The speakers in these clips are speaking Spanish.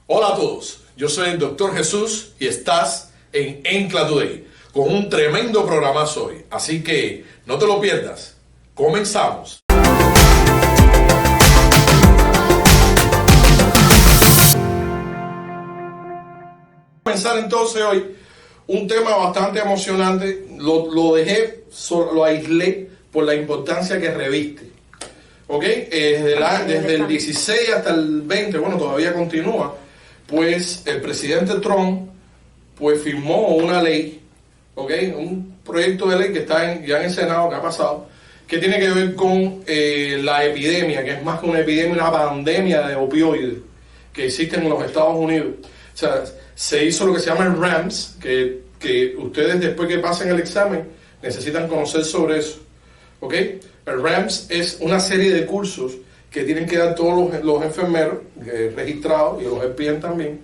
Hola a todos, yo soy el Dr. Jesús y estás en ENCLA Today con un tremendo programazo hoy, así que no te lo pierdas. Comenzamos. Comenzar entonces hoy un tema bastante emocionante. Lo aislé por la importancia que reviste. ¿Ok? Desde el 16 hasta el 20, bueno, todavía continúa, pues el presidente Trump pues firmó una ley, ¿ok? Un proyecto de ley que está ya en el Senado, que ha pasado, que tiene que ver con la epidemia, que es más que una epidemia, una pandemia de opioides que existe en los Estados Unidos. O sea, se hizo lo que se llama el RAMS, que ustedes después que pasen el examen necesitan conocer sobre eso, ¿ok? El RAMS es una serie de cursos que tienen que dar todos los enfermeros registrados y los EPIEN también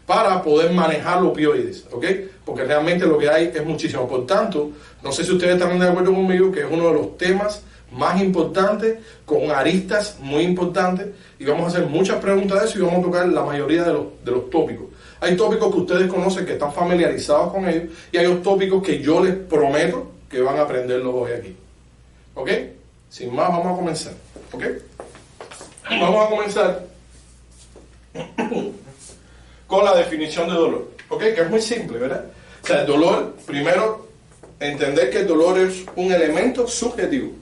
para poder manejar los opioides, ¿ok? Porque realmente lo que hay es muchísimo. Por tanto, no sé si ustedes están de acuerdo conmigo que es uno de los temas más importantes, con aristas muy importantes, y vamos a hacer muchas preguntas de eso y vamos a tocar la mayoría de los tópicos. Hay tópicos que ustedes conocen, que están familiarizados con ellos, y hay otros tópicos que yo les prometo que van a aprenderlos hoy aquí, ¿ok? Sin más, vamos a comenzar, ¿ok? Vamos a comenzar con la definición de dolor, ¿ok? Que es muy simple, ¿verdad? O sea, el dolor, primero, entender que el dolor es un elemento subjetivo,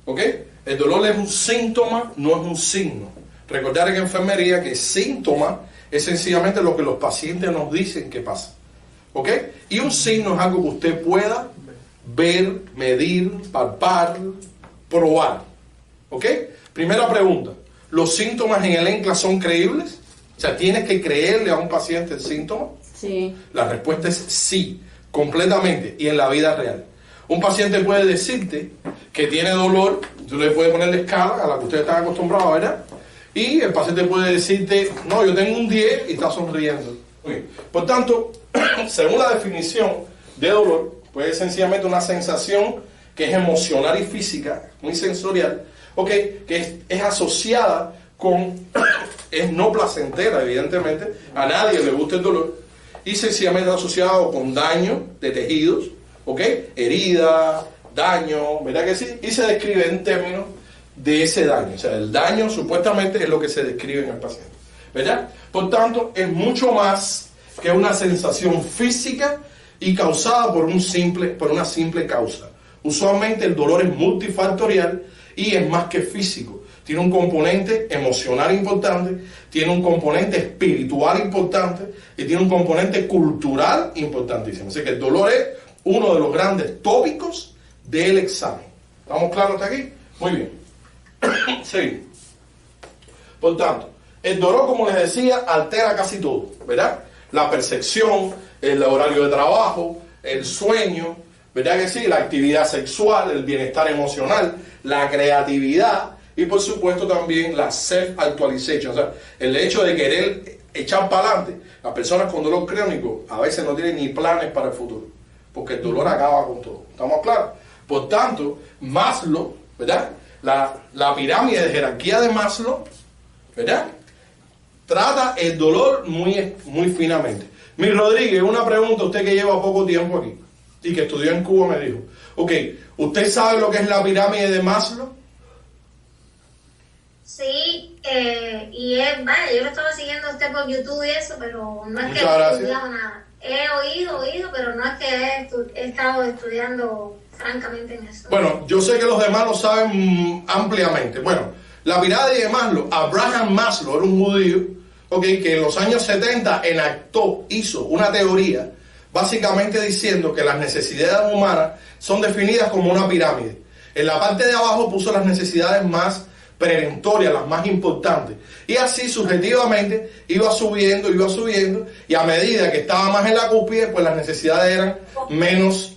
¿ok? El dolor es un síntoma, no es un signo. Recordar en enfermería que síntoma es sencillamente lo que los pacientes nos dicen que pasa, ¿ok? Y un signo es algo que usted pueda ver, medir, palpar, probar, ¿ok? Primera pregunta, ¿los síntomas en el ENCLA son creíbles? O sea, ¿tienes que creerle a un paciente el síntoma? Sí. La respuesta es sí, completamente, y en la vida real. Un paciente puede decirte que tiene dolor, tú le puedes poner la escala a la que ustedes están acostumbrados, ¿verdad? Y el paciente puede decirte, no, yo tengo un 10 y está sonriendo. Okay. Por tanto, según la definición de dolor, pues es sencillamente una sensación que es emocional y física, muy sensorial, okay, que es asociada con, es no placentera, evidentemente, a nadie le gusta el dolor, y sencillamente asociado con daño de tejidos, okay, herida, daño, ¿verdad que sí? Y se describe en términos de ese daño, o sea, el daño supuestamente es lo que se describe en el paciente, ¿verdad? Por tanto, es mucho más que una sensación física y causada por una simple causa. Usualmente el dolor es multifactorial y es más que físico. Tiene un componente emocional importante, tiene un componente espiritual importante y tiene un componente cultural importantísimo. Así que el dolor es uno de los grandes tópicos del examen. ¿Estamos claros hasta aquí? Muy bien. Sí. Por tanto, el dolor, como les decía, altera casi todo, ¿verdad? La percepción, el horario de trabajo, el sueño, ¿verdad que sí? La actividad sexual, el bienestar emocional, la creatividad y por supuesto también la self-actualization, o sea, el hecho de querer echar para adelante. Las personas con dolor crónico a veces no tienen ni planes para el futuro, porque el dolor acaba con todo. ¿Estamos claros? Por tanto, Maslow, ¿verdad? La pirámide de jerarquía de Maslow, ¿verdad? Trata el dolor muy, muy finamente. Mi Rodríguez, una pregunta, usted que lleva poco tiempo aquí y que estudió en Cuba me dijo, ok, ¿usted sabe lo que es la pirámide de Maslow? Sí, y vaya, yo lo estaba siguiendo a usted por YouTube y eso, pero no es que Muchas he gracias. estudiado nada. He oído, pero no es que he estado estudiando francamente en eso. Bueno, yo sé que los demás lo saben ampliamente. Bueno, la pirámide de Maslow, Abraham Maslow era un judío, okay, que en los años 70 hizo una teoría básicamente diciendo que las necesidades humanas son definidas como una pirámide. En la parte de abajo puso las necesidades más preventorias, las más importantes, y así subjetivamente iba subiendo, y a medida que estaba más en la cúspide, pues las necesidades eran menos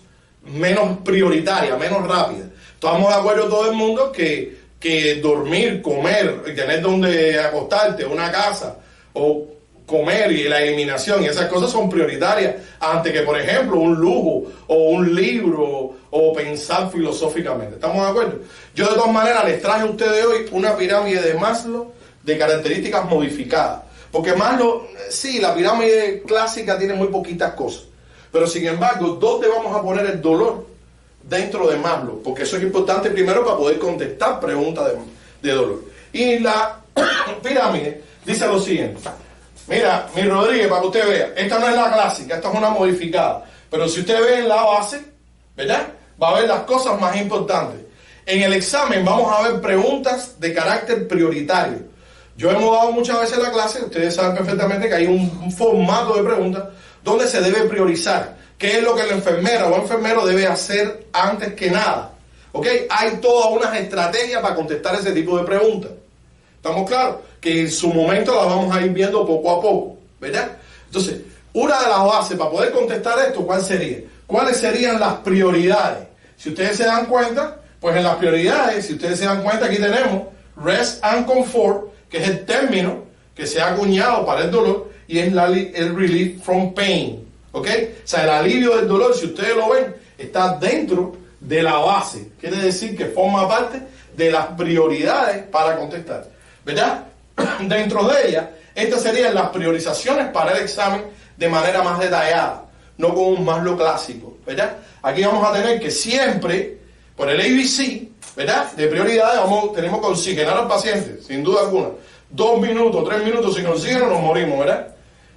prioritarias, menos rápidas. Estamos de acuerdo todo el mundo que dormir, comer y tener donde acostarte, una casa o comer y la eliminación y esas cosas son prioritarias antes que, por ejemplo, un lujo o un libro o pensar filosóficamente. ¿Estamos de acuerdo? Yo de todas maneras les traje a ustedes hoy una pirámide de Maslow de características modificadas, Porque Maslow, sí, la pirámide clásica tiene muy poquitas cosas. Pero sin embargo, ¿dónde vamos a poner el dolor? Dentro de Maslow. Porque eso es importante primero para poder contestar preguntas de dolor. Y la pirámide dice lo siguiente. Mira, mi Rodríguez, para que usted vea, esta no es la clásica, esta es una modificada. Pero si usted ve en la base, ¿verdad? Va a ver las cosas más importantes. En el examen vamos a ver preguntas de carácter prioritario. Yo hemos dado muchas veces la clase, ustedes saben perfectamente que hay un formato de preguntas donde se debe priorizar. ¿Qué es lo que la enfermera o enfermero debe hacer antes que nada? ¿Ok? Hay todas unas estrategias para contestar ese tipo de preguntas. ¿Estamos claros? Que en su momento las vamos a ir viendo poco a poco, ¿verdad? Entonces, una de las bases para poder contestar esto, ¿cuál sería? ¿Cuáles serían las prioridades? Si ustedes se dan cuenta, pues en las prioridades, si ustedes se dan cuenta, aquí tenemos rest and comfort, que es el término que se ha acuñado para el dolor, y es el relief from pain, ¿ok? O sea, el alivio del dolor, si ustedes lo ven, está dentro de la base. Quiere decir que forma parte de las prioridades para contestar, ¿verdad? Dentro de ellas, estas serían las priorizaciones para el examen de manera más detallada, no como un Maslow clásico, ¿verdad? Aquí vamos a tener que siempre, por el ABC, ¿verdad? De prioridades, tenemos que oxigenar al paciente, sin duda alguna. 2 minutos, 3 minutos sin oxígeno nos morimos, ¿verdad?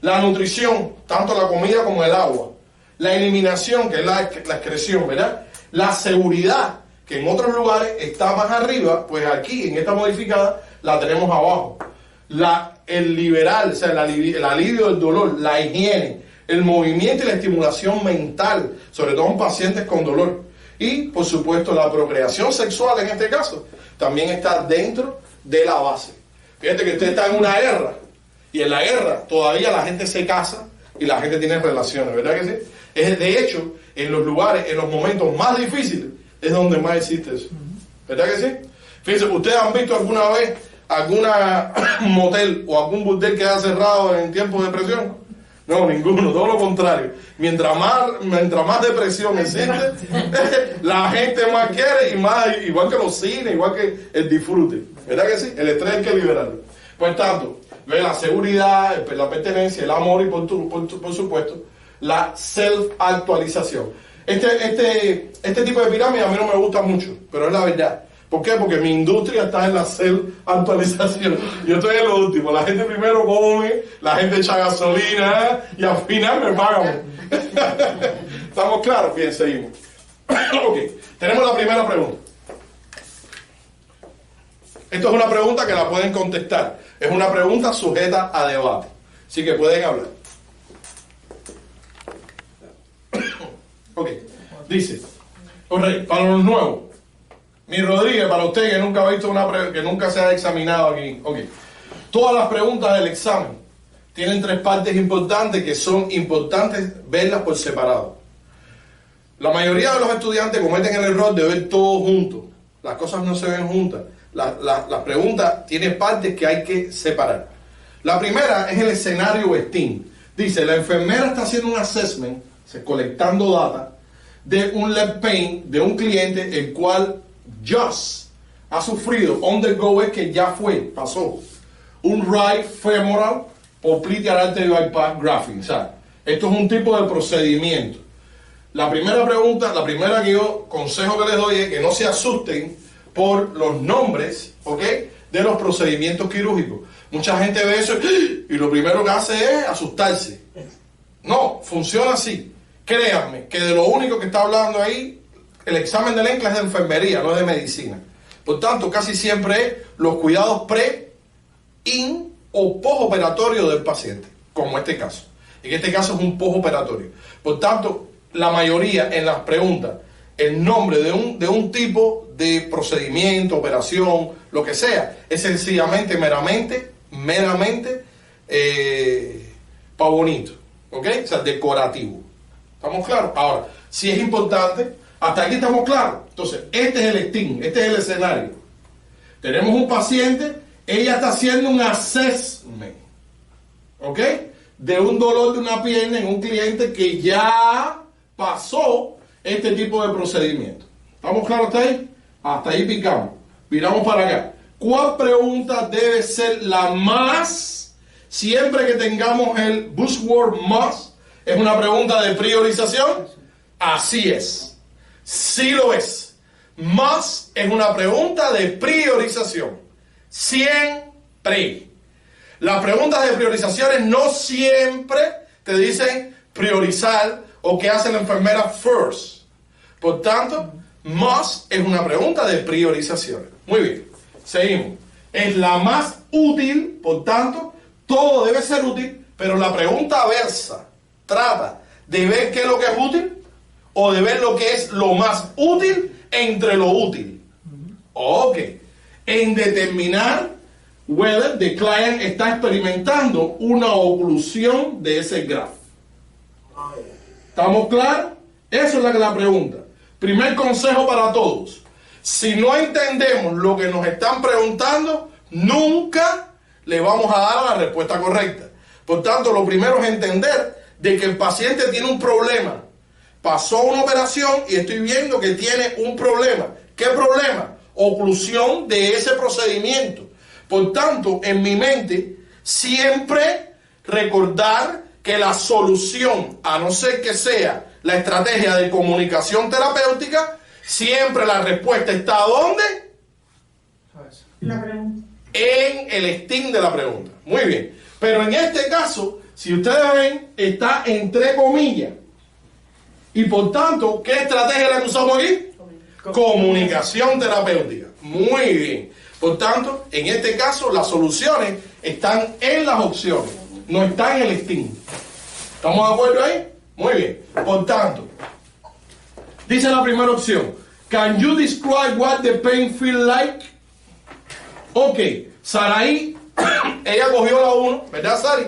La nutrición, tanto la comida como el agua. La eliminación, que es la excreción, ¿verdad? La seguridad, que en otros lugares está más arriba, pues aquí, en esta modificada, la tenemos abajo. El liberal, o sea, el alivio del dolor, la higiene, el movimiento y la estimulación mental, sobre todo en pacientes con dolor. Y, por supuesto, la procreación sexual, en este caso, también está dentro de la base. Fíjate que usted está en una guerra, y en la guerra todavía la gente se casa y la gente tiene relaciones, ¿verdad que sí? De hecho, en los lugares, en los momentos más difíciles, es donde más existe eso. ¿Verdad que sí? Fíjense, ¿ustedes han visto alguna vez alguna motel o algún burdel que haya cerrado en tiempos de depresión? No, ninguno, todo lo contrario. Mientras más depresión existe, la gente más quiere y más, igual que los cines, igual que el disfrute. ¿Verdad que sí? El estrés hay que liberarlo. Por tanto, ve la seguridad, la pertenencia, el amor y por supuesto, la self-actualización. Este tipo de pirámide a mí no me gusta mucho, pero es la verdad. ¿Por qué? Porque mi industria está en la self-actualización. Yo estoy en lo último. La gente primero come, la gente echa gasolina y al final me pagan. ¿Estamos claros? Bien, seguimos. Ok, tenemos la primera pregunta. Esto es una pregunta que la pueden contestar. Es una pregunta sujeta a debate. Así que pueden hablar. Ok, dice, para los nuevos. Mi Rodríguez, para usted que nunca ha visto que nunca se ha examinado aquí. Ok. Todas las preguntas del examen tienen 3 partes importantes que son importantes verlas por separado. La mayoría de los estudiantes cometen el error de ver todo junto. Las cosas no se ven juntas. Las preguntas tienen partes que hay que separar. La primera es el escenario STEAM. Dice, la enfermera está haciendo un assessment, colectando data, de un leg pain de un cliente el cual just ha sufrido, undergo es que ya pasó, un right femoral popliteal artery bypass grafting. O sea, esto es un tipo de procedimiento. La primera pregunta, la primera que yo consejo que les doy es que no se asusten por los nombres, ¿ok?, de los procedimientos quirúrgicos. Mucha gente ve eso y lo primero que hace es asustarse. No, funciona así. Créanme que de lo único que está hablando ahí, el examen del ENCLA es de enfermería, no es de medicina. Por tanto, casi siempre es los cuidados in o postoperatorio del paciente, como este caso. En este caso es un postoperatorio. Por tanto, la mayoría en las preguntas, el nombre de un tipo de procedimiento, operación, lo que sea, es sencillamente, meramente, pa' bonito, ¿ok? O sea, decorativo. ¿Estamos claros? Ahora, si es importante, hasta aquí estamos claros. Entonces, este es el STEAM, este es el escenario. Tenemos un paciente, ella está haciendo un assessment, ¿ok?, de un dolor de una pierna en un cliente que ya pasó este tipo de procedimiento. ¿Estamos claros hasta ahí? Hasta ahí picamos. Miramos para acá. ¿Cuál pregunta debe ser la más siempre que tengamos el buzzword must, es una pregunta de priorización? Así es. Sí lo es. Must es una pregunta de priorización. Siempre. Las preguntas de priorizaciones no siempre te dicen priorizar o qué hace la enfermera first. Por tanto, must es una pregunta de priorizaciones. Muy bien, seguimos. Es la más útil, por tanto, todo debe ser útil, pero la pregunta versa trata de ver qué es lo que es útil o de ver lo que es lo más útil entre lo útil. Ok. En determinar whether the client está experimentando una oclusión de ese grafo. ¿Estamos claros? Eso es la pregunta. Primer consejo para todos. Si no entendemos lo que nos están preguntando, nunca le vamos a dar la respuesta correcta. Por tanto, lo primero es entender de que el paciente tiene un problema. Pasó una operación y estoy viendo que tiene un problema. ¿Qué problema? Oclusión de ese procedimiento. Por tanto, en mi mente, siempre recordar que la solución, a no ser que sea la estrategia de comunicación terapéutica, siempre la respuesta está ¿dónde? La pregunta. En el sting de la pregunta. Muy bien. Pero en este caso, si ustedes ven, está entre comillas. Y por tanto, ¿qué estrategia la que usamos aquí? Comunicación terapéutica. Muy bien. Por tanto, en este caso, las soluciones están en las opciones, no están en el sting. ¿Estamos de acuerdo ahí? Muy bien. Por tanto, dice la primera opción. Can you describe what the pain feel like? Ok, Saraí, ella cogió la 1, ¿verdad, Sari?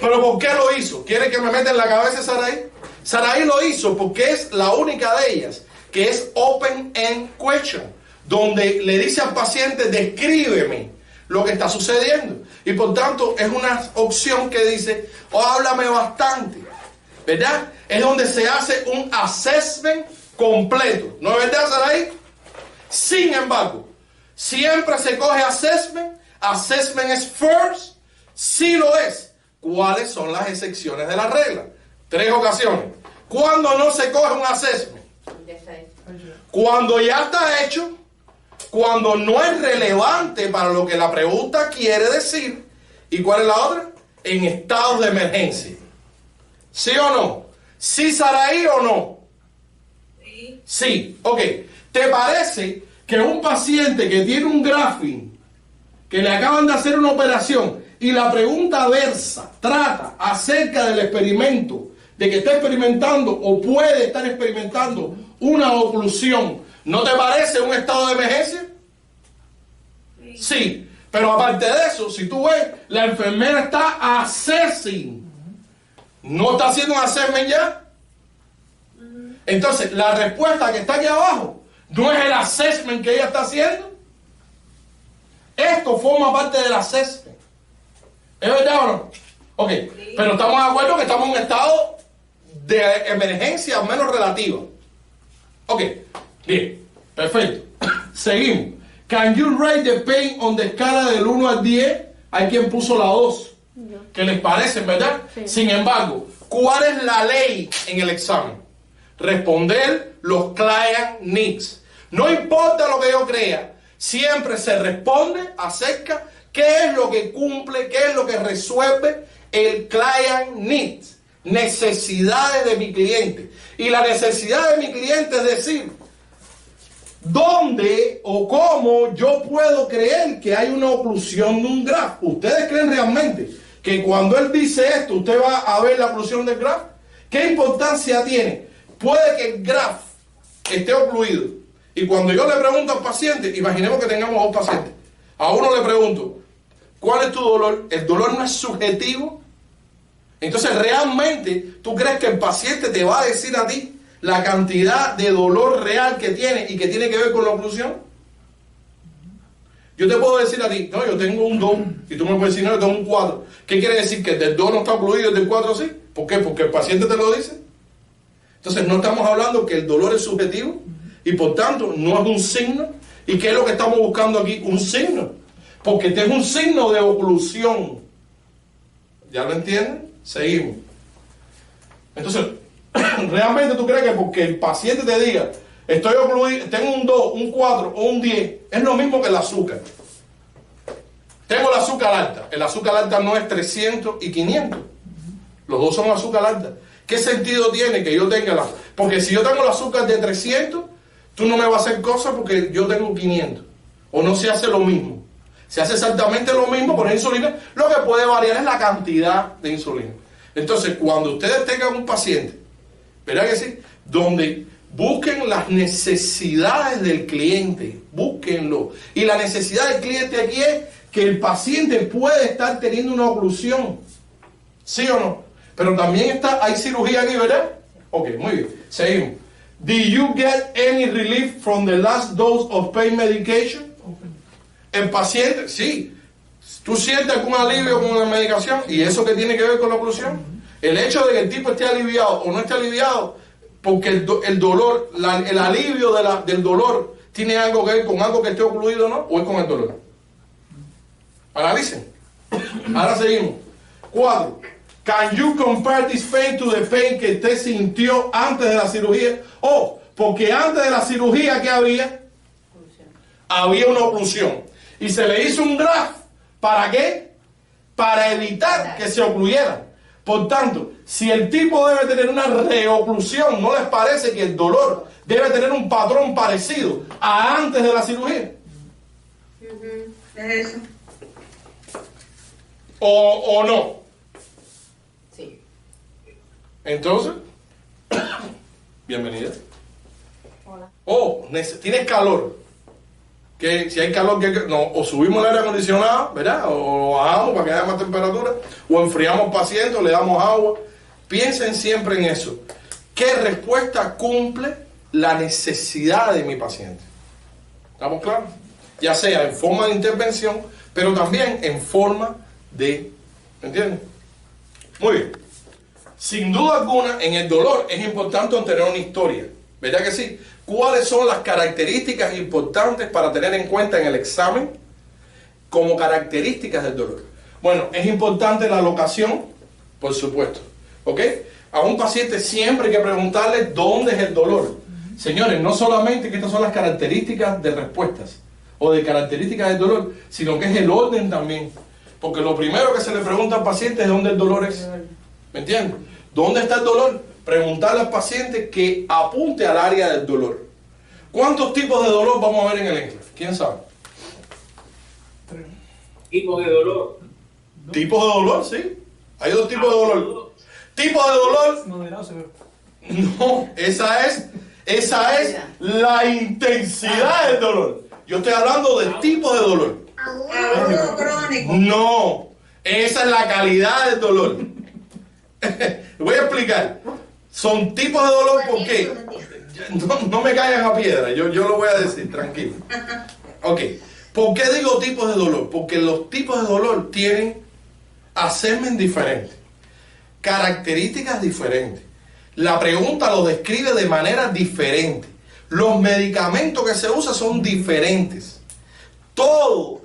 Pero ¿por qué lo hizo? ¿Quiere que me meta en la cabeza Saraí? Saraí lo hizo porque es la única de ellas que es open end question, donde le dice al paciente, descríbeme lo que está sucediendo. Y por tanto es una opción que dice, háblame bastante, ¿verdad? Es donde se hace un assessment completo. ¿No es verdad, Saraí? Sin embargo, siempre se coge assessment. Assessment es first. Sí lo es. ¿Cuáles son las excepciones de la regla? 3 ocasiones. ¿Cuándo no se coge un assessment? Cuando ya está hecho, cuando no es relevante para lo que la pregunta quiere decir. ¿Y cuál es la otra? En estados de emergencia. ¿Sí o no? ¿Sí, Saraí, o no? Sí. Sí, ok. ¿Te parece que un paciente que tiene un grafting, que le acaban de hacer una operación, y la pregunta versa, trata acerca del experimento, de que está experimentando o puede estar experimentando una oclusión, ¿no te parece un estado de emergencia? Sí. Sí, pero aparte de eso, si tú ves, la enfermera está assessing. ¿No está haciendo un assessment ya? Entonces, la respuesta que está aquí abajo no es el assessment que ella está haciendo. Esto forma parte del assessment. ¿Es verdad o no? Ok, sí. Pero estamos de acuerdo que estamos en un estado de emergencia, al menos relativa. Ok, bien, perfecto. Seguimos. Can you rate the pain on the escala del 1 al 10? Hay quien puso la 2. ¿Qué les parece, verdad? Sí. Sin embargo, ¿cuál es la ley en el examen? Responder los client needs. No importa lo que yo crea, siempre se responde acerca qué es lo que cumple, qué es lo que resuelve el client needs. Necesidades de mi cliente. Y la necesidad de mi cliente es decir, ¿dónde o cómo yo puedo creer que hay una oclusión de un grafo? ¿Ustedes creen realmente que cuando él dice esto, usted va a ver la oclusión del grafo? ¿Qué importancia tiene? Puede que el grafo esté ocluido. Y cuando yo le pregunto al paciente, imaginemos que tengamos a un paciente. A uno le pregunto, ¿cuál es tu dolor? ¿El dolor no es subjetivo? Entonces, ¿realmente tú crees que el paciente te va a decir a ti la cantidad de dolor real que tiene y que tiene que ver con la oclusión? Yo te puedo decir a ti, no, yo tengo un 2, y tú me puedes decir, no, yo tengo un 4. ¿Qué quiere decir? ¿Que el del 2 no está ocluido y el del 4 sí? ¿Por qué? Porque el paciente te lo dice. Entonces, no estamos hablando que el dolor es subjetivo y por tanto no es un signo. ¿Y qué es lo que estamos buscando aquí? Un signo. Porque este es un signo de oclusión. ¿Ya lo entienden? Seguimos. Entonces, ¿realmente tú crees que porque el paciente te diga, estoy ocluido, tengo un 2, un 4 o un 10, es lo mismo que el azúcar? Tengo el azúcar alta. El azúcar alta no es 300 y 500. Los dos son azúcar alta. ¿Qué sentido tiene que yo tenga la... Porque si yo tengo el azúcar de 300, tú no me vas a hacer cosas porque yo tengo 500. O no se hace lo mismo. Se hace exactamente lo mismo con la insulina. Lo que puede variar es la cantidad de insulina. Entonces, cuando ustedes tengan un paciente, ¿verdad que sí? Donde busquen las necesidades del cliente, búsquenlo. Y la necesidad del cliente aquí es que el paciente puede estar teniendo una oclusión. ¿Sí o no? Pero también hay cirugía aquí, ¿verdad? Ok, muy bien. Seguimos. Did you get any relief from the last dose of pain medication? El paciente, sí. ¿Tú sientes algún alivio con la medicación? ¿Y eso qué tiene que ver con la oclusión? El hecho de que el tipo esté aliviado o no esté aliviado, porque el dolor, el alivio del dolor, ¿tiene algo que ver con algo que esté ocluido o no? ¿O es con el dolor? Analicen. Ahora seguimos. 4. Can you compare this pain to the pain que usted sintió antes de la cirugía? Porque antes de la cirugía, ¿qué había? Había una oclusión. Y se le hizo un graft. ¿Para qué? Para evitar que se ocluyera. Por tanto, si el tipo debe tener una reoclusión, ¿no les parece que el dolor debe tener un patrón parecido a antes de la cirugía? ¿Es eso? ¿O no? Sí. Entonces, bienvenida. Hola. Tienes calor. Que si hay calor, o subimos el aire acondicionado, ¿verdad? O lo bajamos para que haya más temperatura, o enfriamos al paciente, o le damos agua. Piensen siempre en eso. ¿Qué respuesta cumple la necesidad de mi paciente? ¿Estamos claros? Ya sea en forma de intervención, pero también en forma de... ¿Me entienden? Muy bien. Sin duda alguna, en el dolor es importante tener una historia. ¿Verdad que sí? ¿Cuáles son las características importantes para tener en cuenta en el examen como características del dolor? Bueno, es importante la locación, por supuesto. ¿Ok? A un paciente siempre hay que preguntarle dónde es el dolor. Señores, no solamente que estas son las características de respuestas o de características del dolor, sino que es el orden también. Porque lo primero que se le pregunta al paciente es dónde el dolor es. ¿Me entiendes? ¿Dónde está el dolor? Preguntarle al paciente que apunte al área del dolor. ¿Cuántos tipos de dolor vamos a ver en el NCLEX? ¿Quién sabe? Tipos de dolor. ¿Tipos de dolor? Sí. Hay 2 tipos de dolor. ¿Tipos de dolor? Moderado, severo. No, esa es la intensidad del dolor. Yo estoy hablando del tipo de dolor. Agudo crónico. No, esa es la calidad del dolor. Voy a explicar. Son tipos de dolor porque no me caigan a piedra, yo lo voy a decir, tranquilo. Ok, ¿por qué digo tipos de dolor? Porque los tipos de dolor tienen assessment diferentes, características diferentes. La pregunta lo describe de manera diferente. Los medicamentos que se usan son diferentes.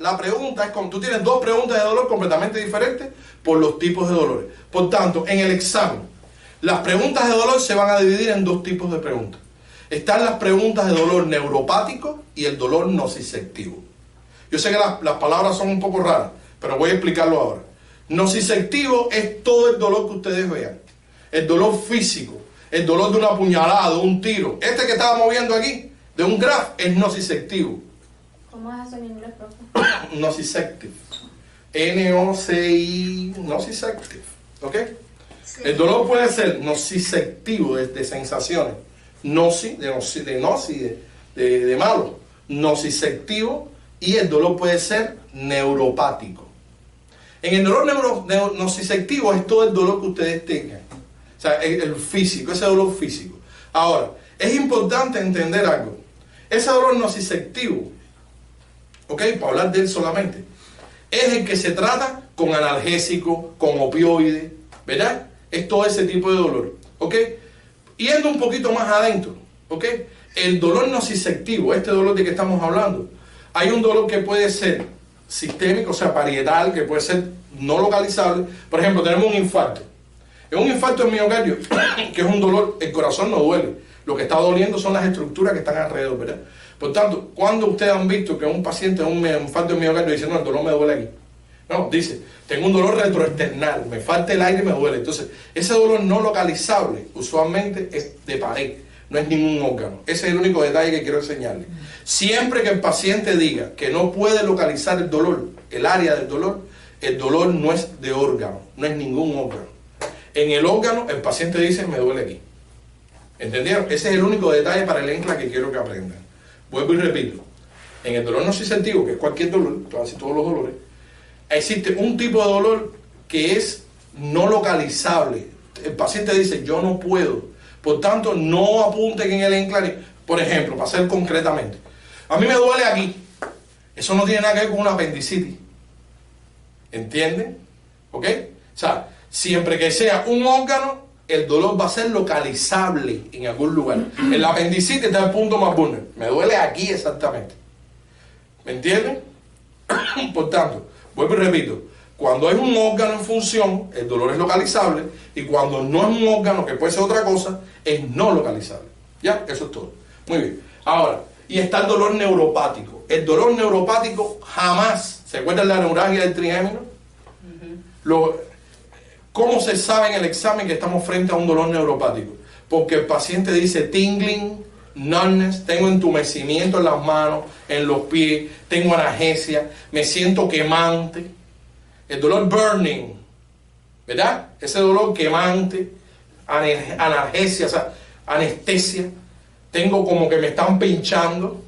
La pregunta es como tú tienes 2 preguntas de dolor completamente diferentes por los tipos de dolores. Por tanto, en el examen, las preguntas de dolor se van a dividir en 2 tipos de preguntas. Están las preguntas de dolor neuropático y el dolor nociceptivo. Yo sé que las palabras son un poco raras, pero voy a explicarlo ahora. Nociceptivo es todo el dolor que ustedes vean. El dolor físico, el dolor de una puñalada, de un tiro. Este que estábamos viendo aquí, de un graft, es nociceptivo. ¿Cómo es eso en inglés, profe? Nociceptive. N-O-C-I, nociceptive. ¿Ok? Sí. El dolor puede ser nociceptivo, de sensaciones. De malo. Nociceptivo. Y el dolor puede ser neuropático. En el dolor nociceptivo es todo el dolor que ustedes tengan. O sea, el físico, ese dolor físico. Ahora, es importante entender algo. Ese dolor nociceptivo, ¿ok? Para hablar de él solamente, es el que se trata con analgésico, con opioides, ¿verdad? Es todo ese tipo de dolor, ¿ok? Yendo un poquito más adentro, ¿ok? El dolor nociceptivo, este dolor de que estamos hablando, hay un dolor que puede ser sistémico, o sea, parietal, que puede ser no localizable. Por ejemplo, tenemos un infarto. Es un infarto en miocardio, que es un dolor, el corazón no duele. Lo que está doliendo son las estructuras que están alrededor, ¿verdad? Por tanto, cuando ustedes han visto que un paciente es un infarto en miocardio dice, no, el dolor me duele aquí. No, dice, tengo un dolor retroesternal, me falta el aire y me duele. Entonces, ese dolor no localizable usualmente es de pared, no es ningún órgano. Ese es el único detalle que quiero enseñarles. Siempre que el paciente diga que no puede localizar el dolor, el área del dolor, el dolor no es de órgano, no es ningún órgano. En el órgano, el paciente dice, me duele aquí. ¿Entendieron? Ese es el único detalle para el ENCLA que quiero que aprendan. Vuelvo y repito. En el dolor nociceptivo, que es cualquier dolor, casi todos los dolores, existe un tipo de dolor que es no localizable. El paciente dice, yo no puedo. Por tanto, no apunten en el ENCLA. Por ejemplo, para hacer concretamente. A mí me duele aquí. Eso no tiene nada que ver con una apendicitis. ¿Entienden? ¿Ok? O sea, siempre que sea un órgano, el dolor va a ser localizable en algún lugar. En la apendicitis está el punto más vulnerable. Me duele aquí exactamente. ¿Me entienden? Por tanto, vuelvo y repito, cuando es un órgano en función, el dolor es localizable, y cuando no es un órgano, que puede ser otra cosa, es no localizable. ¿Ya? Eso es todo. Muy bien. Ahora, y está el dolor neuropático. El dolor neuropático jamás, ¿se acuerdan de la neuralgia del trigémino? ¿Cómo se sabe en el examen que estamos frente a un dolor neuropático? Porque el paciente dice tingling, numbness, tengo entumecimiento en las manos, en los pies, tengo analgesia, me siento quemante. El dolor burning, ¿verdad? Ese dolor quemante, analgesia, o sea, anestesia. Tengo como que me están pinchando,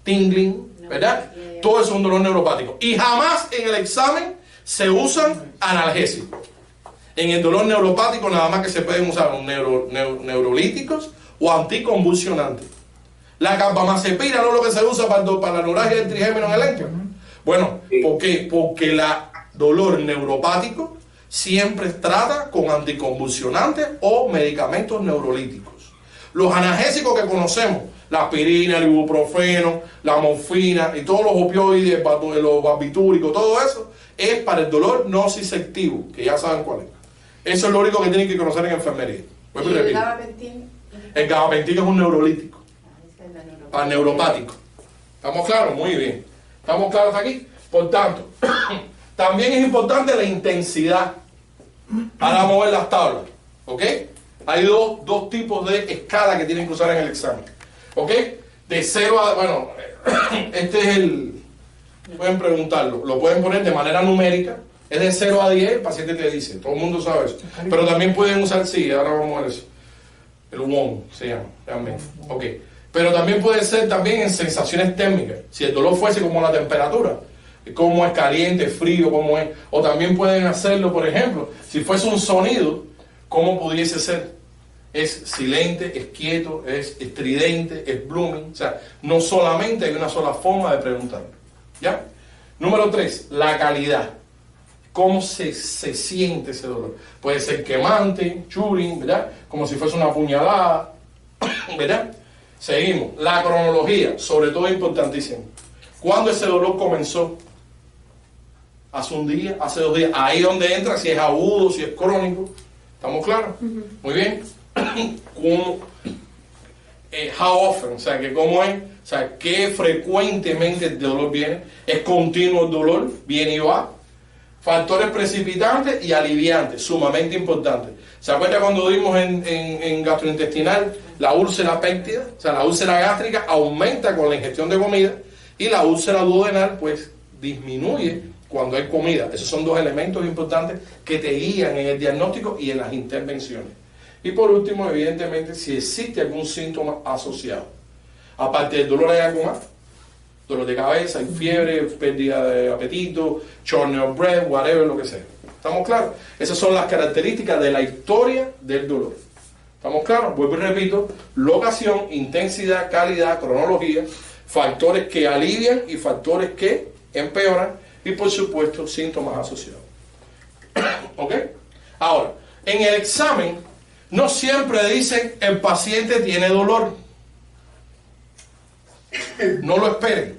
tingling, ¿verdad? Todo eso es un dolor neuropático. Y jamás en el examen se usan analgésicos. En el dolor neuropático nada más que se pueden usar neurolíticos o anticonvulsionantes. La carbamazepina no es lo que se usa para la neuralgia del trigémino en el ENCLA. Bueno, ¿por qué? Porque el dolor neuropático siempre trata con anticonvulsionantes o medicamentos neurolíticos. Los analgésicos que conocemos, la aspirina, el ibuprofeno, la morfina y todos los opioides, los barbitúricos, todo eso es para el dolor nociceptivo, que ya saben cuál es. Eso es lo único que tienen que conocer en enfermería. ¿Y el gabapentin? El gabapentin es un neurolítico, para neuropático. ¿Estamos claros? Muy bien. ¿Estamos claros aquí? Por tanto, también es importante la intensidad. Ahora vamos a ver las tablas. ¿Ok? Hay dos tipos de escala que tienen que usar en el examen. ¿Ok? De 0 a... Bueno, este es el... Pueden preguntarlo. Lo pueden poner de manera numérica. Es de 0 a 10, el paciente te dice. Todo el mundo sabe eso. Pero también pueden usar, sí, ahora vamos a ver eso. El WON se llama, realmente. Ok. Pero también puede ser también en sensaciones térmicas. Si el dolor fuese como la temperatura. Cómo es caliente, frío, cómo es. O también pueden hacerlo, por ejemplo, si fuese un sonido, ¿cómo pudiese ser? Es silente, es quieto, es estridente, es blooming. O sea, no solamente hay una sola forma de preguntarlo. ¿Ya? Número 3, la calidad. ¿Cómo se siente ese dolor? Puede ser quemante, churring, ¿verdad? Como si fuese una puñalada, ¿verdad? Seguimos. La cronología, sobre todo importantísimo. ¿Cuándo ese dolor comenzó? ¿Hace un día? ¿Hace 2 días? Ahí donde entra, si es agudo, si es crónico. ¿Estamos claros? Muy bien. ¿Cómo? How often, o sea, que cómo es, o sea, qué frecuentemente el dolor viene, es continuo el dolor, viene y va. Factores precipitantes y aliviantes, sumamente importantes. ¿Se acuerda cuando vimos en gastrointestinal la úlcera péptida? O sea, la úlcera gástrica aumenta con la ingestión de comida y la úlcera duodenal pues disminuye cuando hay comida. Esos son 2 elementos importantes que te guían en el diagnóstico y en las intervenciones. Y por último, evidentemente, si existe algún síntoma asociado. Aparte del dolor, ¿hay algo más? Dolor de cabeza, hay fiebre, pérdida de apetito, shortness of breath, whatever, lo que sea. ¿Estamos claros? Esas son las características de la historia del dolor. ¿Estamos claros? Vuelvo y repito, locación, intensidad, calidad, cronología, factores que alivian y factores que empeoran y por supuesto síntomas asociados. ¿Ok? Ahora, en el examen no siempre dicen el paciente tiene dolor. No lo esperen.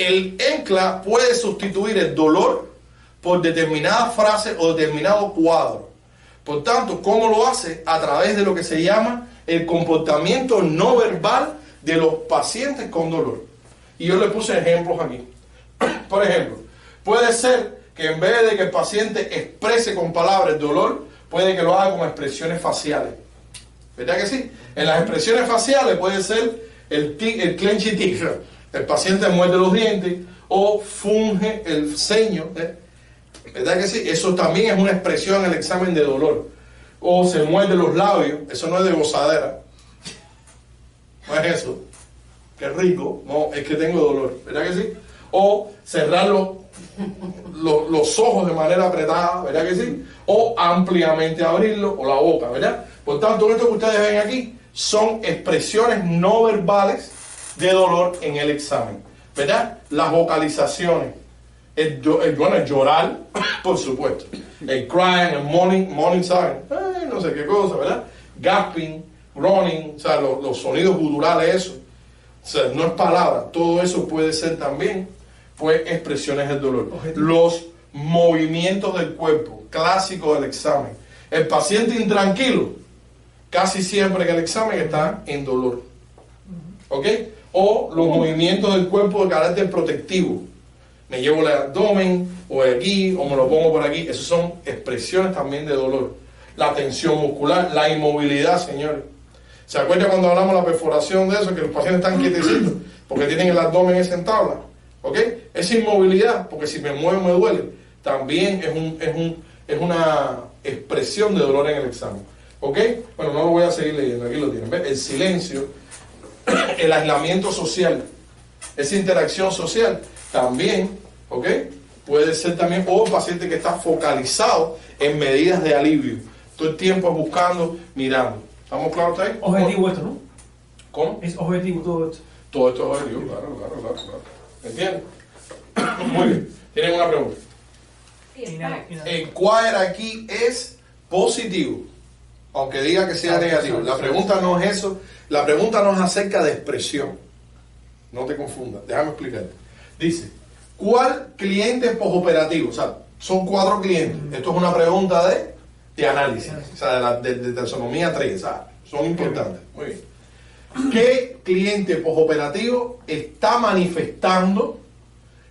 el ENCLA puede sustituir el dolor por determinada frase o determinado cuadro. Por tanto, ¿cómo lo hace? A través de lo que se llama el comportamiento no verbal de los pacientes con dolor. Y yo le puse ejemplos aquí. Por ejemplo, puede ser que en vez de que el paciente exprese con palabras el dolor, puede que lo haga con expresiones faciales. ¿Verdad que sí? En las expresiones faciales puede ser el clenchy teeth. El paciente muerde los dientes o funge el ceño. ¿Verdad que sí? Eso también es una expresión en el examen de dolor. O se muerde los labios. Eso no es de gozadera. No es eso. Qué rico. No, es que tengo dolor. ¿Verdad que sí? O cerrar los ojos de manera apretada. ¿Verdad que sí? O ampliamente abrirlo. O la boca. ¿Verdad? Por tanto, esto que ustedes ven aquí son expresiones no verbales de dolor en el examen. ¿Verdad? Las vocalizaciones. El llorar, por supuesto. El crying, el moaning, ¿saben? No sé qué cosa, ¿verdad? Gasping, groaning, o sea, los sonidos guturales, eso. O sea, no es palabra. Todo eso puede ser también, pues, expresiones del dolor. Los movimientos del cuerpo, clásico del examen. El paciente intranquilo, casi siempre en el examen está en dolor. ¿Ok? O los movimientos del cuerpo de carácter protectivo. Me llevo el abdomen, o aquí, o me lo pongo por aquí. Esas son expresiones también de dolor. La tensión muscular, la inmovilidad, señores. ¿Se acuerdan cuando hablamos de la perforación de eso? Que los pacientes están quietecitos porque tienen el abdomen en tabla. ¿Ok? Esa inmovilidad, porque si me muevo me duele, también es una expresión de dolor en el examen. ¿Ok? Bueno, no lo voy a seguir leyendo. Aquí lo tienen. ¿Ves? El silencio, el aislamiento social, esa interacción social. También, ¿ok? Puede ser también, o un paciente que está focalizado en medidas de alivio. Todo el tiempo buscando, mirando. ¿Estamos claros ahí? Objetivo esto, ¿no? ¿Cómo? Es objetivo todo esto. Todo esto es objetivo, claro. ¿Entiendes? Muy bien. ¿Tienen una pregunta? El cuadro aquí es positivo, aunque diga que sea negativo. La pregunta no es eso. La pregunta no es acerca de expresión. No te confundas. Déjame explicarte. Dice, ¿cuál cliente postoperativo? O sea, son 4 clientes. Esto es una pregunta de análisis, o sea, de taxonomía 3, ¿sabes? Son importantes. Muy bien. ¿Qué cliente postoperativo está manifestando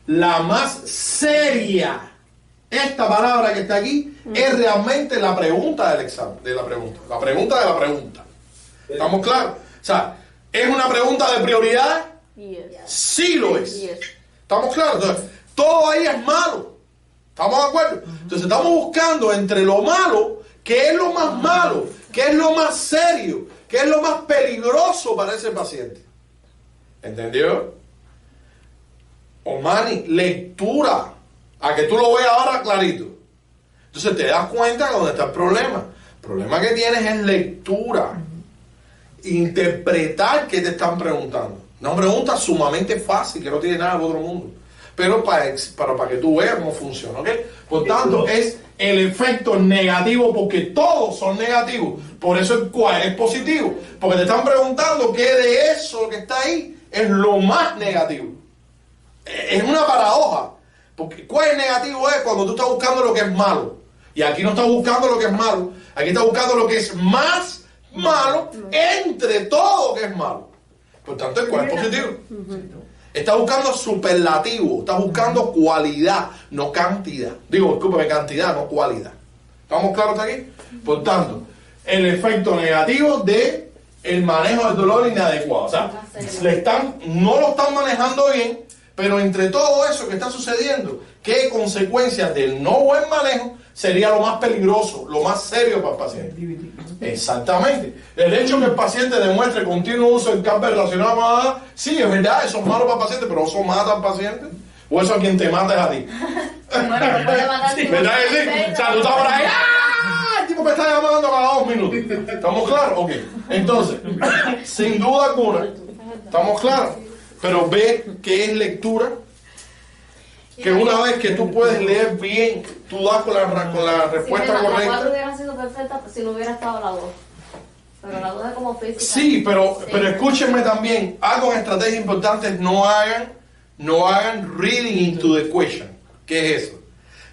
la más seria? Esta palabra que está aquí es realmente la pregunta del examen, de la pregunta. La pregunta de la pregunta. ¿Estamos claros? O sea, ¿es una pregunta de prioridad? Yes. Sí lo es. Yes. ¿Estamos claros? Entonces, todo ahí es malo. ¿Estamos de acuerdo? Entonces estamos buscando entre lo malo, qué es lo más malo, qué es lo más serio, qué es lo más peligroso para ese paciente. ¿Entendió? Omani, lectura. A que tú lo veas ahora clarito. Entonces te das cuenta de dónde está el problema. El problema que tienes es lectura. Interpretar qué te están preguntando. Una pregunta sumamente fácil, que no tiene nada de otro mundo. Pero para que tú veas cómo funciona, ¿ok? Por tanto, es el efecto negativo, porque todos son negativos. Por eso el cual es positivo. Porque te están preguntando qué de eso que está ahí es lo más negativo. Es una paradoja. Porque cuál es negativo es cuando tú estás buscando lo que es malo. Y aquí no estás buscando lo que es malo. Aquí estás buscando lo que es más malo entre todo lo que es malo. Por tanto, el cual es positivo. Está buscando superlativo, está buscando cualidad, no cantidad. Digo, discúlpeme, cantidad, no cualidad. ¿Estamos claros hasta aquí? Por tanto, el efecto negativo de el manejo del dolor inadecuado. O sea, no lo están manejando bien, pero entre todo eso que está sucediendo, ¿qué consecuencias del no buen manejo sería lo más peligroso, lo más serio para el paciente? Exactamente. El hecho que el paciente demuestre continuo uso del CAPVER relacionado a la, sí, es verdad, eso es malo para el paciente, pero eso mata al paciente. O eso a quien te mata es a ti. Bueno, puede matar. ¿Verdad que sí? O sea, tú estás por ahí, ¡ah! El tipo me está llamando cada 2 minutos. ¿Estamos claros? Ok. Entonces, sin duda alguna, ¿estamos claros? Pero ve que es lectura, que una vez que tú puedes leer bien, tú das con la respuesta La 4 correcta. hubiera sido perfecta si no hubiera estado la 2. Pero la 2 es como física. Sí, pero escúchenme también, algo en estrategias importantes, no hagan No hagan reading into the question. ¿Qué es eso?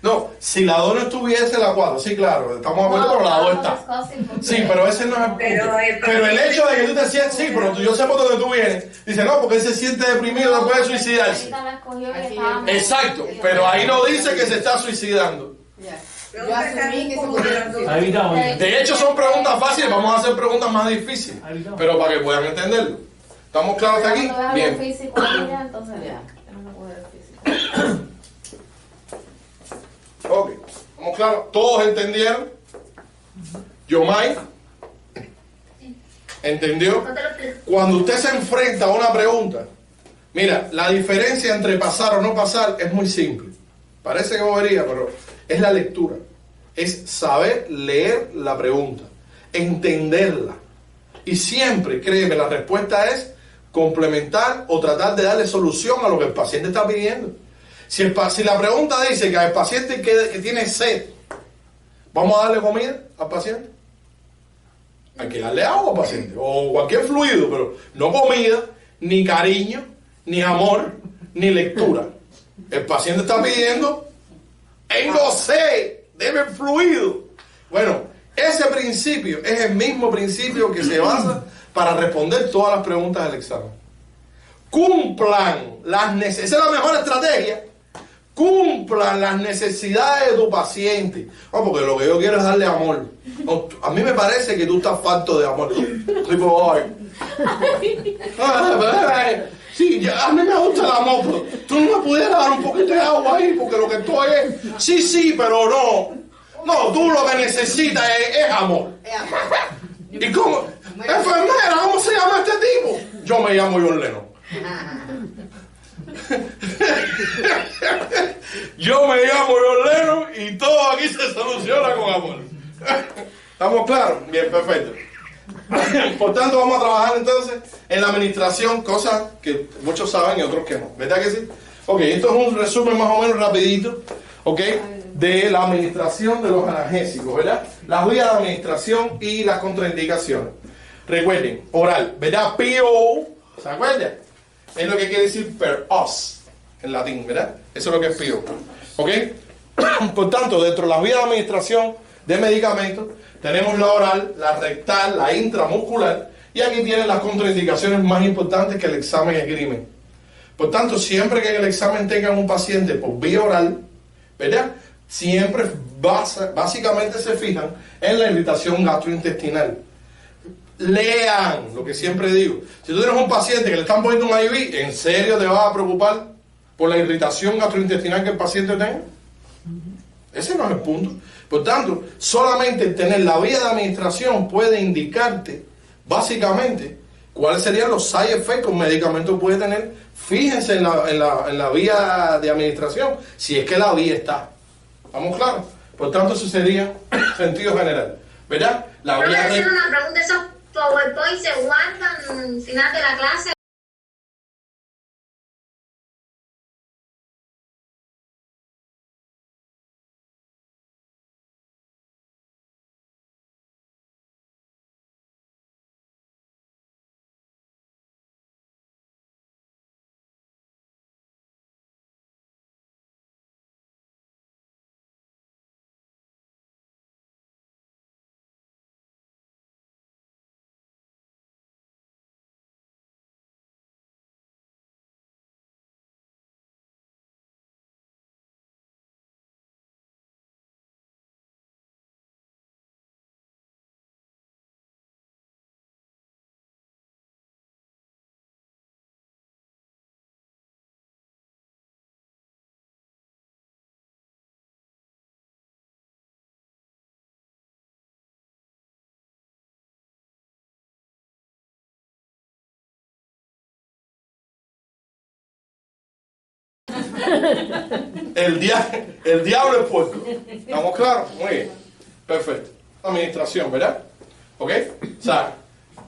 No, si la 2 no estuviese, la 4. Sí, claro, estamos de acuerdo, pero la 2 está. Sí, pero ese no es el punto. Pero el hecho de que tú te sientes, sí, pero yo sé por dónde tú vienes. Dice, no, porque él se siente deprimido, no puede suicidarse. Exacto, pero ahí no dice que se está suicidando. Yo asumí que se podía. Ahí estamos. De hecho, son preguntas fáciles, vamos a hacer preguntas más difíciles. Pero para que puedan entenderlo. ¿Estamos claros hasta aquí? Bien. Físico, entonces ya. No puedo ver físico. Ok, ¿estamos claros? ¿Todos entendieron? Yomai, ¿entendió? No te lo explico. Cuando usted se enfrenta a una pregunta, mira, la diferencia entre pasar o no pasar es muy simple. Parece que bobería, pero es la lectura. Es saber leer la pregunta, entenderla. Y siempre, créeme, la respuesta es complementar o tratar de darle solución a lo que el paciente está pidiendo. Si la pregunta dice que al paciente que tiene sed, ¿vamos a darle comida al paciente? Hay que darle agua al paciente, o cualquier fluido, pero no comida, ni cariño, ni amor, ni lectura. El paciente está pidiendo, tengo sed, debe fluido. Bueno, ese principio es el mismo principio que se basa para responder todas las preguntas del examen. Cumplan las necesidades, esa es la mejor estrategia. Cumplan las necesidades de tu paciente. No, porque lo que yo quiero es darle amor. No, a mí me parece que tú estás falto de amor. Tipo, ay. Sí, a mí me gusta el amor, pero tú no me pudieras dar un poquito de agua ahí, porque lo que estoy es... Sí, pero no. No, tú lo que necesitas es amor. ¿Y cómo? Enfermera, ¿cómo se llama este tipo? Yo me llamo John Lennon. Yo me llamo John Lennon y todo aquí se soluciona con amor. ¿Estamos claros? Bien, perfecto. Por tanto, vamos a trabajar entonces en la administración, cosas que muchos saben y otros que no. ¿Verdad que sí? Ok, esto es un resumen más o menos rapidito, ok, de la administración de los analgésicos, ¿verdad? Las vías de administración y las contraindicaciones. Recuerden, oral, ¿verdad? PO, ¿se acuerdan? Es lo que quiere decir per os, en latín, ¿verdad? Eso es lo que es PO, ¿ok? Por tanto, dentro de las vías de administración de medicamentos, tenemos la oral, la rectal, la intramuscular, y aquí tienen las contraindicaciones más importantes que el examen esgrime. Por tanto, siempre que en el examen tengan un paciente por vía oral, ¿verdad? Siempre básicamente se fijan en la irritación gastrointestinal. Lean lo que siempre digo. Si tú tienes un paciente que le están poniendo un IV, ¿en serio te vas a preocupar por la irritación gastrointestinal que el paciente tenga? Ese no es el punto. Por tanto, solamente tener la vía de administración puede indicarte, básicamente, cuáles serían los side effects que un medicamento puede tener. Fíjense en la vía de administración, si es que la vía está. ¿Estamos claros? Por tanto, eso sería sentido general. ¿Verdad? La Voy vía a hacer de... una pregunta. ¿Esos PowerPoint se guardan al final de la clase? El diablo es puerco. ¿Estamos claros? Muy bien. Perfecto. Administración, ¿verdad? ¿Ok? O sea,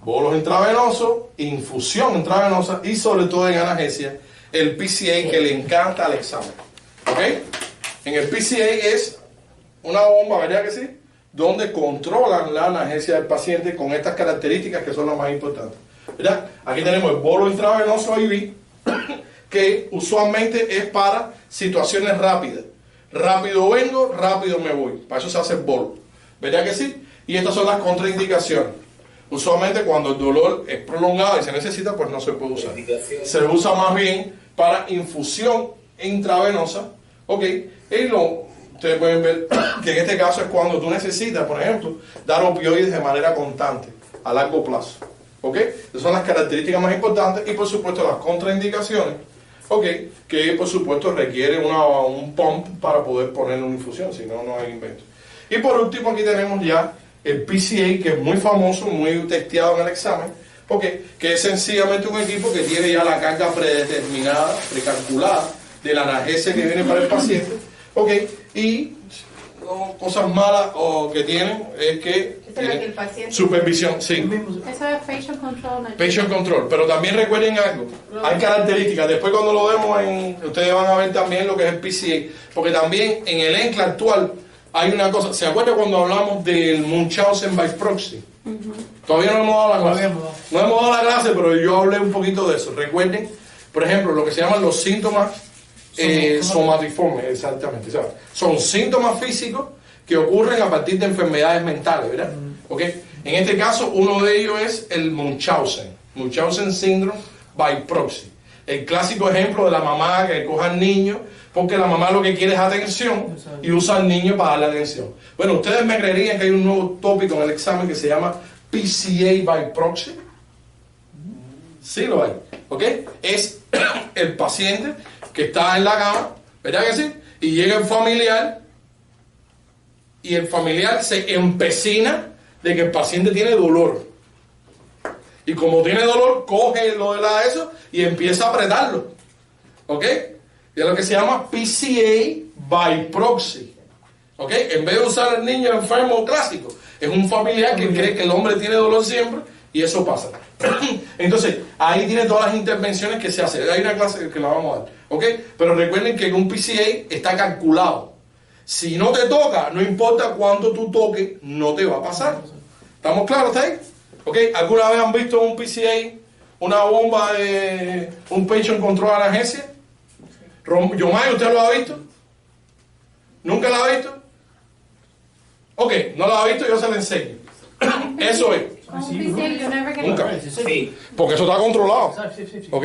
bolos intravenosos, infusión intravenosa y sobre todo en analgesia, el PCA que le encanta al examen. ¿Ok? En el PCA es una bomba, ¿verdad que sí? Donde controlan la analgesia del paciente con estas características que son las más importantes. ¿Verdad? Aquí tenemos el bolo intravenoso IV, que que usualmente es para situaciones rápidas. Rápido vengo, rápido me voy. Para eso se hace el bolo. ¿Verdad que sí? Y estas son las contraindicaciones. Usualmente cuando el dolor es prolongado y se necesita, pues no se puede usar. Se usa más bien para infusión intravenosa. ¿Ok? Ustedes pueden ver que en este caso es cuando tú necesitas, por ejemplo, dar opioides de manera constante, a largo plazo. ¿Ok? Esas son las características más importantes y por supuesto las contraindicaciones. ¿Ok? Que por supuesto requiere un pump para poder poner una infusión, si no, no hay invento. Y por último aquí tenemos ya el PCA, que es muy famoso, muy testeado en el examen, ¿ok? Que es sencillamente un equipo que tiene ya la carga predeterminada, precalculada de la analgesia que viene para el paciente, ¿ok? Y cosas malas que tienen es que el paciente. supervisión, sí. Eso es patient control. Patient control, pero también recuerden algo, hay características, después cuando lo vemos, ustedes van a ver también lo que es el PCA, porque también en el ENCLA actual hay una cosa, ¿se acuerdan cuando hablamos del Munchausen by proxy? Todavía no hemos dado la clase. No hemos dado la clase, pero yo hablé un poquito de eso. Recuerden, por ejemplo, lo que se llaman los síntomas somatiformes, exactamente. ¿Sabes? Son síntomas físicos que ocurren a partir de enfermedades mentales, ¿verdad? ¿Okay? En este caso, uno de ellos es el Munchausen Syndrome by proxy. El clásico ejemplo de la mamá que coja al niño, porque la mamá lo que quiere es atención y usa al niño para darle atención. Bueno, ustedes me creerían que hay un nuevo tópico en el examen que se llama PCA by proxy. Sí lo hay, ¿ok? Es el paciente que está en la cama, ¿verdad que sí? Y llega el familiar y el familiar se empecina de que el paciente tiene dolor. Y como tiene dolor, coge lo de eso y empieza a apretarlo. ¿Ok? Y es lo que se llama PCA by proxy. ¿Ok? En vez de usar al niño enfermo clásico, es un familiar que cree que el hombre tiene dolor siempre y eso pasa. Entonces, ahí tiene todas las intervenciones que se hacen. Hay una clase que la vamos a dar. ¿Ok? Pero recuerden que un PCA está calculado. Si no te toca, no importa cuánto tú toques, no te va a pasar. ¿Estamos claros hasta ahí? ¿Ok? ¿Alguna vez han visto un PCA, una bomba de un patient control analgesia? Yomay, ¿usted lo ha visto? ¿Nunca la ha visto? Ok, no la ha visto, yo se la enseño. Eso es. Nunca. Sí. Porque eso está controlado. Sí. ¿Ok?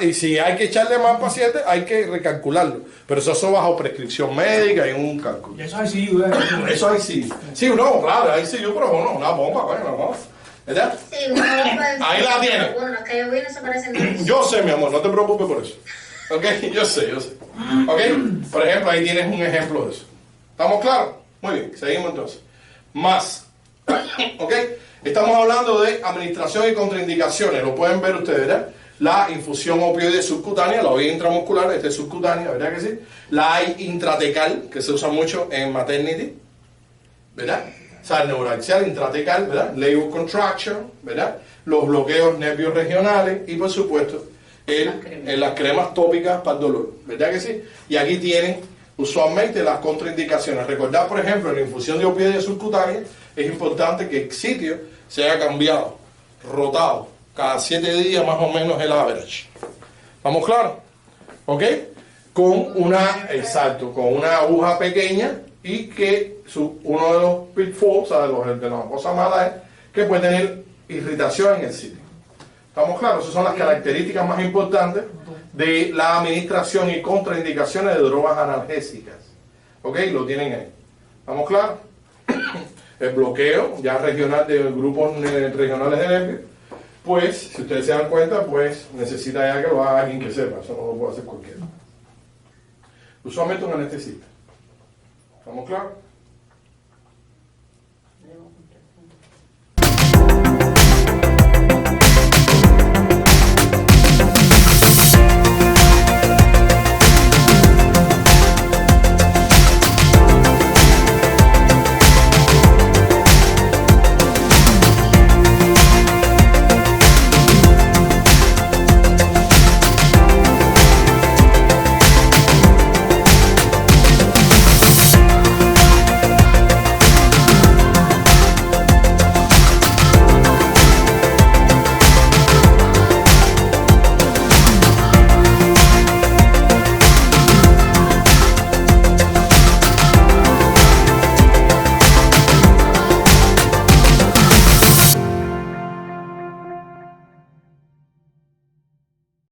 Y si hay que echarle más pacientes, hay que recalcularlo. Pero eso bajo prescripción médica y un cálculo. Y eso es ICU, Eso ahí sí. Sí, no, claro, ahí sí, pero no, una bomba, bueno, no. ¿Verdad? Sí, Ahí la tiene. Bueno, las que yo vi no se parecen mucho. Yo sé, mi amor, no te preocupes por eso. ¿Ok? Yo sé. ¿Ok? Por ejemplo, ahí tienes un ejemplo de eso. ¿Estamos claros? Muy bien, seguimos entonces. Más. ¿Ok? Estamos hablando de administración y contraindicaciones. Lo pueden ver ustedes, ¿verdad? La infusión opioide subcutánea, la vía intramuscular, esta es subcutánea, ¿verdad que sí? La hay intratecal, que se usa mucho en maternity, ¿verdad? O sea, el neuraxial intratecal, ¿verdad? Labor contraction, ¿verdad? Los bloqueos nervios regionales y, por supuesto, las cremas tópicas para el dolor, ¿verdad que sí? Y aquí tienen usualmente las contraindicaciones. Recordad, por ejemplo, en la infusión de opioides subcutánea es importante que el sitio se haya cambiado, rotado, cada 7 días más o menos el average. ¿Estamos claros? ¿Ok? Con una aguja pequeña y que uno de los pitfalls, o sea, de las cosas malas es que puede tener irritación en el sitio. ¿Estamos claros? Esas son las características más importantes de la administración y contraindicaciones de drogas analgésicas. ¿Ok? Lo tienen ahí. ¿Estamos claros? El bloqueo ya regional de grupos regionales de nervios, pues, si ustedes se dan cuenta, pues necesita ya que lo haga alguien que sepa. Eso no lo puede hacer cualquiera. Usualmente un anestesista. ¿Estamos claros?